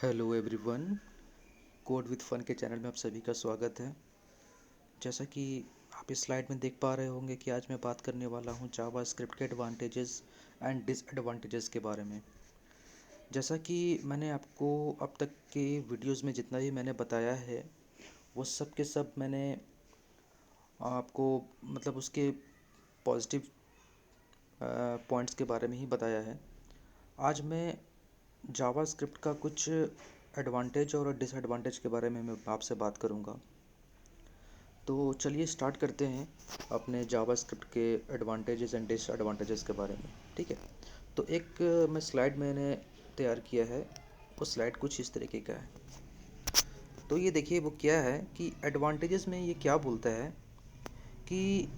Hello everyone. Code with fun के channel में आप सभी का स्वागत है। जैसा कि आप इस स्लाइड में देख पा रहे होंगे कि आज मैं बात करने वाला हूं जावा स्क्रिप्ट के एडवांटेजेस एंड डिसएडवांटेजेस के बारे में। जैसा कि मैंने आपको अब तक के वीडियोस में जितना भी मैंने बताया है वो सब के सब मैंने आपको मतलब उसके पॉजिटिव पॉइंट्स के बारे में ही बताया है। आज मैं जावा स्क्रिप्ट का कुछ एडवांटेज और डिसएडवांटेज के बारे में मैं आपसे बात करूंगा। तो चलिए स्टार्ट करते हैं अपने जावा स्क्रिप्ट के एडवांटेजेस एंड डिसएडवांटेजेस के बारे में। ठीक है, तो एक मैं स्लाइड मैंने तैयार किया है। वो स्लाइड कुछ इस तरीके का है। तो ये देखिए वो क्या है कि एडवांटेजेस में ये क्या बोलता है कि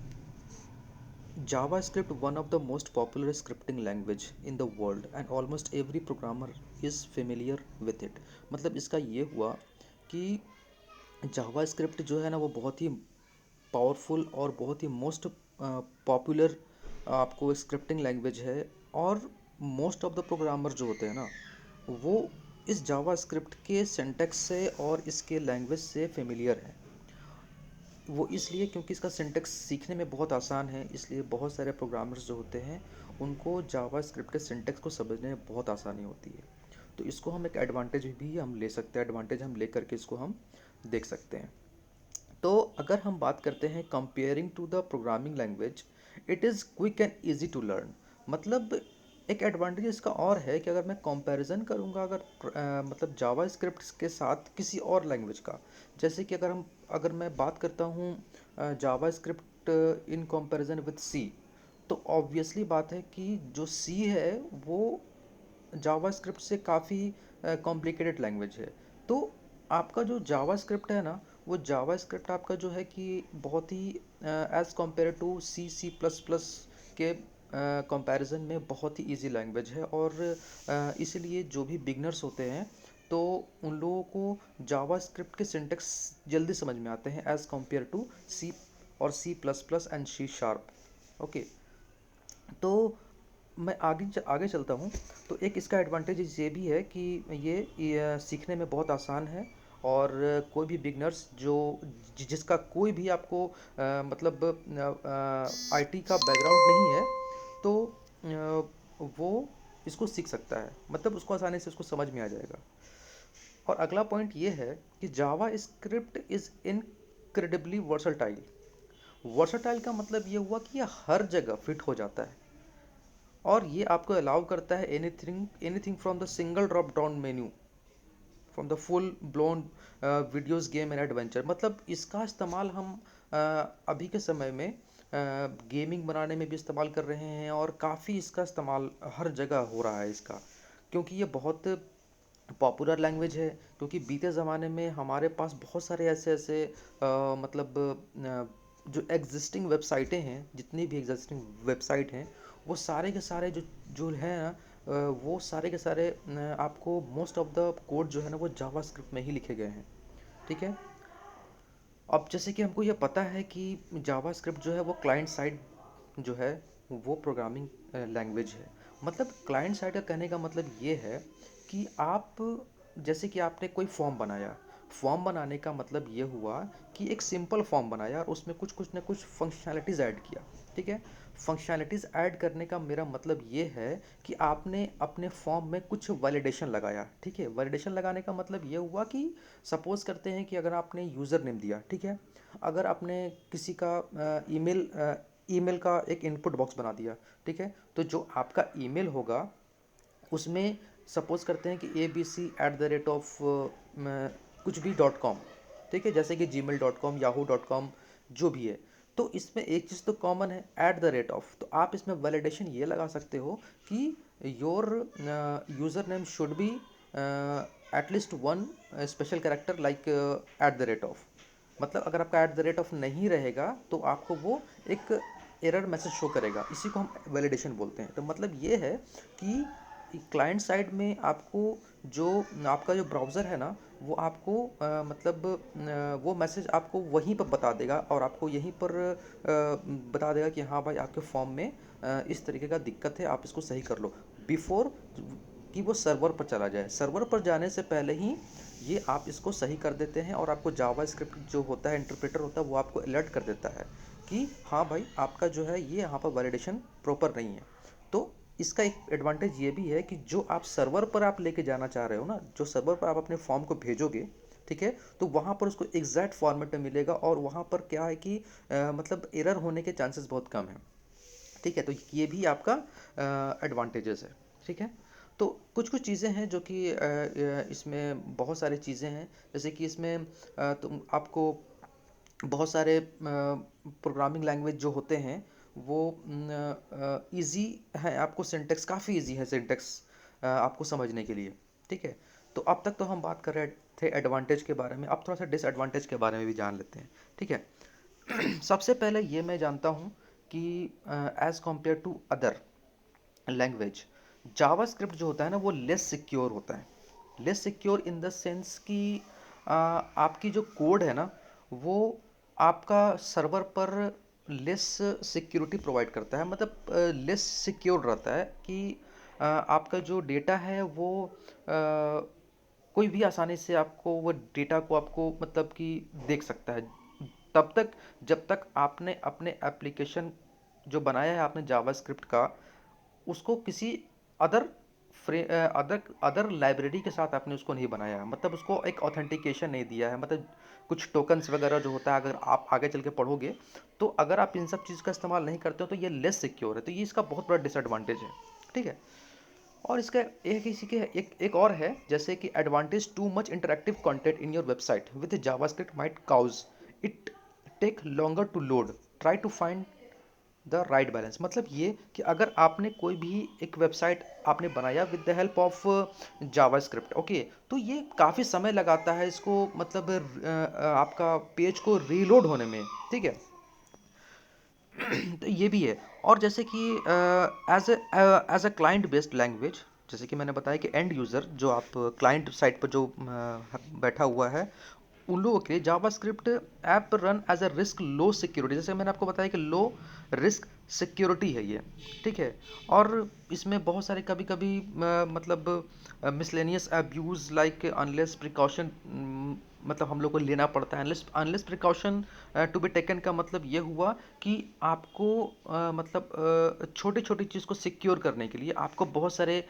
JavaScript one of the most popular scripting language in the world and almost every programmer is familiar with it। मतलब इसका ये हुआ कि JavaScript जो है ना वो बहुत ही पावरफुल और बहुत ही मोस्ट पॉपुलर आपको स्क्रिप्टिंग लैंग्वेज है। और मोस्ट ऑफ द प्रोग्रामर जो होते हैं ना वो इस जावास्क्रिप्ट के सिंटैक्स से और इसके लैंग्वेज से फेमिलियर है। वो इसलिए क्योंकि इसका सिंटैक्स सीखने में बहुत आसान है, इसलिए बहुत सारे प्रोग्रामर्स जो होते हैं उनको जावास्क्रिप्ट के सिंटैक्स को समझने में बहुत आसानी होती है। तो इसको हम एक एडवांटेज भी हम ले सकते हैं, एडवांटेज हम ले करके इसको हम देख सकते हैं। तो अगर हम बात करते हैं comparing to the programming language, it is quick and easy to learn. मतलब एक एडवांटेज इसका और है कि अगर मैं कंपैरिजन करूंगा अगर मतलब जावा स्क्रिप्ट के साथ किसी और लैंग्वेज का, जैसे कि अगर मैं बात करता हूँ JavaScript in comparison with C, तो ऑब्वियसली बात है कि जो सी है वो जावास्क्रिप्ट से काफ़ी कॉम्प्लिकेटेड लैंग्वेज है। तो आपका जो जावास्क्रिप्ट है ना वो जावास्क्रिप्ट आपका जो है कि बहुत ही as compare to C C plus plus के कंपैरिजन में बहुत ही इजी लैंग्वेज है। और इसीलिए जो भी बिगनर्स होते हैं तो उन लोगों को जावास्क्रिप्ट के सिंटेक्स जल्दी समझ में आते हैं एज़ कम्पेयर टू सी और C plus plus and C sharp. Okay, तो मैं आगे चलता हूँ। तो एक इसका एडवांटेज ये भी है कि ये सीखने में बहुत आसान है। और कोई भी बिगनर्स जो जिसका कोई भी आपको मतलब आईटी का बैकग्राउंड नहीं है तो वो इसको सीख सकता है, मतलब उसको आसानी से उसको समझ में आ जाएगा। और अगला पॉइंट ये है कि JavaScript is incredibly versatile. Versatile का मतलब ये हुआ कि ये हर जगह फिट हो जाता है और ये आपको अलाउ करता है anything anything from the single drop down menu from the full blown videos game and adventure. मतलब इसका इस्तेमाल हम अभी के समय में गेमिंग बनाने में भी इस्तेमाल कर रहे हैं और काफ़ी इसका इस्तेमाल हर जगह हो रहा है इसका, क्योंकि ये बहुत पॉपुलर लैंग्वेज है। क्योंकि बीते ज़माने में हमारे पास बहुत सारे ऐसे ऐसे मतलब जो एग्जिस्टिंग वेबसाइटें हैं, जितनी भी एग्जिस्टिंग वेबसाइट हैं वो सारे के सारे जो जो हैं ना वो सारे के सारे आपको मोस्ट ऑफ द कोड जो है ना वो जावास्क्रिप्ट में ही लिखे गए हैं। ठीक है, अब जैसे कि हमको ये पता है कि जावास्क्रिप्ट जो है वो क्लाइंट साइड जो है वो प्रोग्रामिंग लैंग्वेज है। मतलब क्लाइंट साइड का कहने का मतलब ये है कि आप जैसे कि आपने कोई फॉर्म बनाया, फॉर्म बनाने का मतलब ये हुआ कि एक सिंपल फॉर्म बनाया और उसमें कुछ कुछ ना कुछ फंक्शनैलिटीज़ ऐड किया। ठीक है, फंक्शनैलिटीज़ ऐड करने का मेरा मतलब ये है कि आपने अपने फॉर्म में कुछ वैलिडेशन लगाया। ठीक है, वैलिडेशन लगाने का मतलब ये हुआ कि सपोज करते हैं कि अगर आपने यूज़र नेम दिया, ठीक है, अगर आपने किसी का ईमेल ईमेल का एक इनपुट बॉक्स बना दिया, ठीक है, तो जो आपका ईमेल होगा उसमें सपोज करते हैं कि abc@ऑफ कुछ भी .com, ठीक है, जैसे कि gmail.com yahoo.com जो भी है। तो इसमें एक चीज़ तो कॉमन है @ऑफ, तो आप इसमें वैलिडेशन ये लगा सकते हो कि your user name should be at least one special character like @of. मतलब अगर आपका @ऑफ नहीं रहेगा तो आपको वो एक एरर मैसेज शो करेगा। इसी को हम वैलिडेशन बोलते हैं। तो मतलब ये है कि क्लाइंट साइड में आपको जो आपका जो ब्राउज़र है ना वो आपको मतलब वो मैसेज आपको वहीं पर बता देगा और आपको यहीं पर बता देगा कि हाँ भाई आपके फॉर्म में इस तरीके का दिक्कत है, आप इसको सही कर लो बिफोर कि वो सर्वर पर चला जाए। सर्वर पर जाने से पहले ही ये आप इसको सही कर देते हैं और आपको जावास्क्रिप्ट जो होता है, इंटरप्रेटर होता है, वो आपको अलर्ट कर देता है कि हाँ भाई, आपका जो है ये यहाँ पर वैलिडेशन प्रॉपर नहीं है। तो इसका एक एडवांटेज ये भी है कि जो आप सर्वर पर आप लेके जाना चाह रहे हो ना, जो सर्वर पर आप अपने फॉर्म को भेजोगे, ठीक है, तो वहाँ पर उसको एग्जैक्ट फॉर्मेट में मिलेगा और वहाँ पर क्या है कि मतलब एरर होने के चांसेस बहुत कम हैं। ठीक है, तो ये भी आपका एडवांटेजेस है। ठीक है, तो कुछ कुछ चीज़ें हैं जो कि इसमें बहुत सारी चीज़ें हैं, जैसे कि इसमें तुम आपको बहुत सारे प्रोग्रामिंग लैंग्वेज जो होते हैं वो इजी है, आपको सिंटेक्स काफ़ी इजी है, सिंटेक्स आपको समझने के लिए। ठीक है, तो अब तक तो हम बात कर रहे थे एडवांटेज के बारे में, अब थोड़ा सा डिसएडवांटेज के बारे में भी जान लेते हैं। ठीक है, सबसे पहले ये मैं जानता हूँ कि as compare to other language, JavaScript जो होता है ना वो लेस सिक्योर होता है। Less secure in the sense कि आपकी जो कोड है ना वो आपका सर्वर पर लेस सिक्योरिटी प्रोवाइड करता है, मतलब लेस सिक्योर रहता है कि आपका जो डेटा है वो कोई भी आसानी से आपको वो डेटा को आपको मतलब कि देख सकता है, तब तक जब तक आपने अपने एप्लीकेशन जो बनाया है आपने जावास्क्रिप्ट का, उसको किसी अदर अदर अदर लाइब्रेरी के साथ आपने उसको नहीं बनाया है, मतलब उसको एक ऑथेंटिकेशन नहीं दिया है, मतलब कुछ टोकन्स वगैरह जो होता है, अगर आप आगे चल के पढ़ोगे तो अगर आप इन सब चीज़ का इस्तेमाल नहीं करते हो तो ये लेस सिक्योर है, तो ये इसका बहुत बड़ा डिसएडवांटेज है। ठीक है, और इसका एक इसी के एक और है, जैसे कि advantage, too much interactive content in your website with JavaScript might cause it take longer to load, try to find the right balance. मतलब ये कि अगर आपने कोई भी एक वेबसाइट आपने बनाया with the help of JavaScript, okay, तो ये काफ़ी समय लगाता है इसको, मतलब आपका पेज को रीलोड होने में। ठीक है, तो ये भी है। और जैसे कि as a client based language, जैसे कि मैंने बताया कि एंड यूज़र जो आप क्लाइंट साइट पर जो बैठा हुआ है, उन लोगों के लिए JavaScript app run as a risk low security, जैसे मैंने आपको बताया कि लो रिस्क सिक्योरिटी है ये। ठीक है, और इसमें बहुत सारे कभी कभी मतलब miscellaneous abuse like unless precaution, मतलब हम लोग को लेना पड़ता है। Unless unless precaution to be taken का मतलब ये हुआ कि आपको मतलब छोटी छोटी चीज़ को सिक्योर करने के लिए आपको बहुत सारे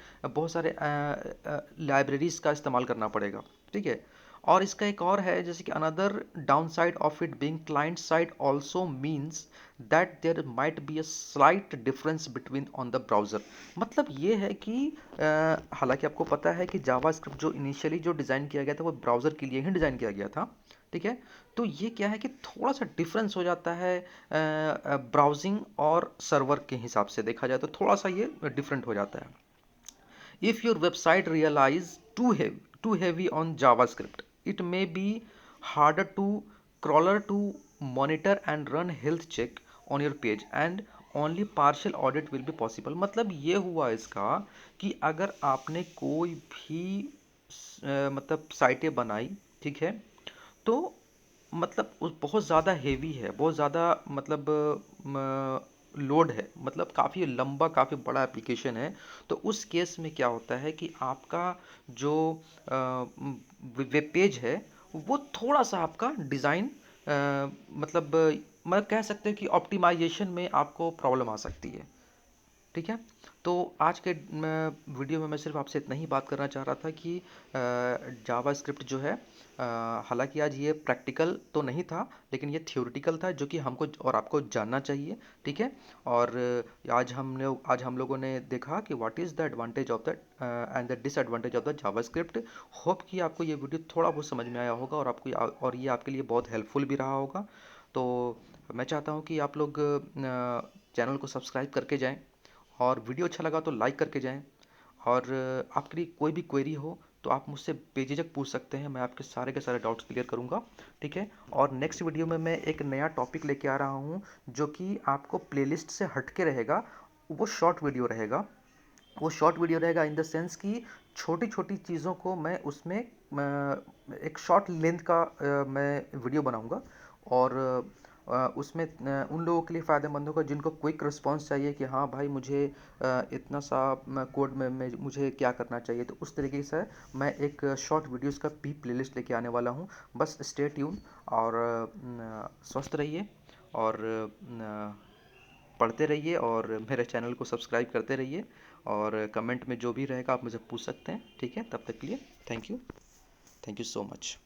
लाइब्रेरीज का इस्तेमाल करना पड़ेगा। ठीक है, और इसका एक और है, जैसे कि another down side of it being client side also means that there might be a slight difference between on the browser. मतलब ये है कि हालांकि आपको पता है कि जावास्क्रिप्ट जो इनिशियली जो डिज़ाइन किया गया था वो ब्राउज़र के लिए ही डिज़ाइन किया गया था। ठीक है, तो ये क्या है कि थोड़ा सा डिफरेंस हो जाता है ब्राउजिंग और सर्वर के हिसाब से देखा जाए तो थोड़ा सा ये डिफरेंट हो जाता है। If your website realize too heavy on JavaScript, it may be harder to crawler to monitor and run health check on your page and only partial audit will be possible। मतलब ये हुआ इसका कि अगर आपने कोई भी मतलब साइटें बनाई, ठीक है, तो मतलब उस बहुत ज़्यादा हेवी है, बहुत ज़्यादा मतलब लोड है, मतलब काफ़ी लंबा काफ़ी बड़ा एप्लीकेशन है, तो उस केस में क्या होता है कि आपका जो वेब पेज है वो थोड़ा सा आपका डिज़ाइन मतलब मैं कह सकते हैं कि ऑप्टिमाइजेशन में आपको प्रॉब्लम आ सकती है। ठीक है, तो आज के वीडियो में मैं सिर्फ आपसे इतना ही बात करना चाह रहा था कि जावास्क्रिप्ट जो है हालांकि आज ये प्रैक्टिकल तो नहीं था लेकिन ये थ्योरेटिकल था, जो कि हमको और आपको जानना चाहिए। ठीक है, और आज हम लोगों ने देखा कि what is the advantage of the end the disadvantage of the JavaScript. Hope कि आपको ये वीडियो थोड़ा बहुत समझ में आया होगा और आपको और ये आपके लिए बहुत हेल्पफुल भी रहा होगा। तो मैं चाहता हूँ कि आप लोग चैनल को सब्सक्राइब करके जाएं और वीडियो अच्छा लगा तो लाइक करके जाएं, और आपके लिए कोई भी क्वेरी हो तो आप मुझसे बेझिझक पूछ सकते हैं, मैं आपके सारे के सारे डाउट्स क्लियर करूंगा। ठीक है, और नेक्स्ट वीडियो में मैं एक नया टॉपिक लेके आ रहा हूं जो कि आपको प्लेलिस्ट से हट के रहेगा। वो शॉर्ट वीडियो रहेगा, वो शॉर्ट वीडियो रहेगा इन द सेंस कि छोटी छोटी चीज़ों को मैं उसमें एक शॉर्ट लेंथ का मैं वीडियो बनाऊंगा, और उसमें उन लोगों के लिए फ़ायदेमंद होगा जिनको क्विक रिस्पॉन्स चाहिए कि हाँ भाई मुझे इतना सा कोड में मुझे क्या करना चाहिए। तो उस तरीके से मैं एक शॉर्ट वीडियोस का भी प्लेलिस्ट लेके आने वाला हूँ। बस स्टे ट्यून और स्वस्थ रहिए और पढ़ते रहिए और मेरे चैनल को सब्सक्राइब करते रहिए और कमेंट में जो भी रहेगा आप मुझे पूछ सकते हैं। ठीक है, तब तक के लिए थैंक यू सो मच।